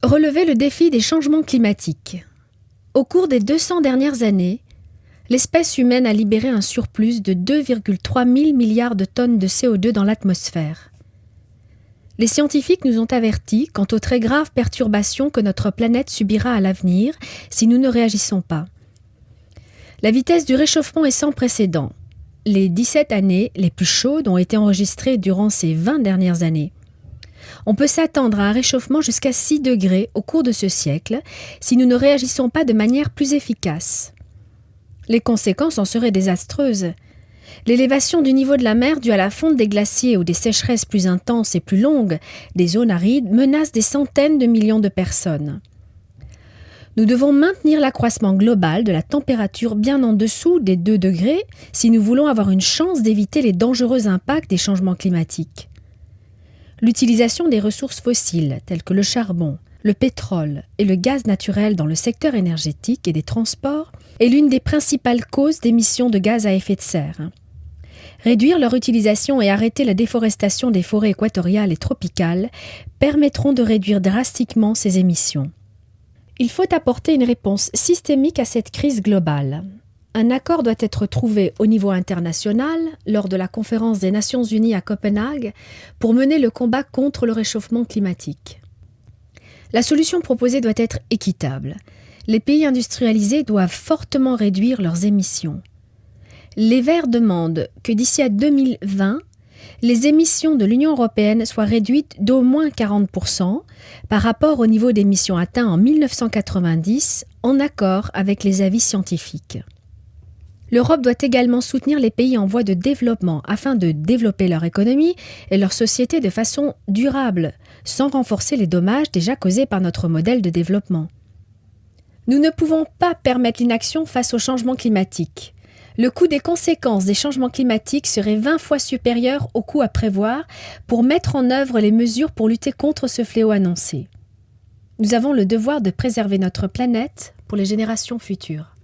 Relever le défi des changements climatiques. Au cours des 200 dernières années, l'espèce humaine a libéré un surplus de 2,3 000 milliards de tonnes de CO2 dans l'atmosphère. Les scientifiques nous ont avertis quant aux très graves perturbations que notre planète subira à l'avenir si nous ne réagissons pas. La vitesse du réchauffement est sans précédent. Les 17 années les plus chaudes ont été enregistrées durant ces 20 dernières années. On peut s'attendre à un réchauffement jusqu'à 6 degrés au cours de ce siècle si nous ne réagissons pas de manière plus efficace. Les conséquences en seraient désastreuses. L'élévation du niveau de la mer due à la fonte des glaciers ou des sécheresses plus intenses et plus longues des zones arides menace des centaines de millions de personnes. Nous devons maintenir l'accroissement global de la température bien en dessous des 2 degrés si nous voulons avoir une chance d'éviter les dangereux impacts des changements climatiques. L'utilisation des ressources fossiles telles que le charbon, le pétrole et le gaz naturel dans le secteur énergétique et des transports est l'une des principales causes d'émissions de gaz à effet de serre. Réduire leur utilisation et arrêter la déforestation des forêts équatoriales et tropicales permettront de réduire drastiquement ces émissions. Il faut apporter une réponse systémique à cette crise globale. Un accord doit être trouvé au niveau international lors de la conférence des Nations Unies à Copenhague pour mener le combat contre le réchauffement climatique. La solution proposée doit être équitable. Les pays industrialisés doivent fortement réduire leurs émissions. Les Verts demandent que d'ici à 2020, les émissions de l'Union européenne soient réduites d'au moins 40% par rapport au niveau d'émissions atteint en 1990, en accord avec les avis scientifiques. L'Europe doit également soutenir les pays en voie de développement afin de développer leur économie et leur société de façon durable, sans renforcer les dommages déjà causés par notre modèle de développement. Nous ne pouvons pas permettre l'inaction face au changement climatique. Le coût des conséquences des changements climatiques serait 20 fois supérieur au coût à prévoir pour mettre en œuvre les mesures pour lutter contre ce fléau annoncé. Nous avons le devoir de préserver notre planète pour les générations futures.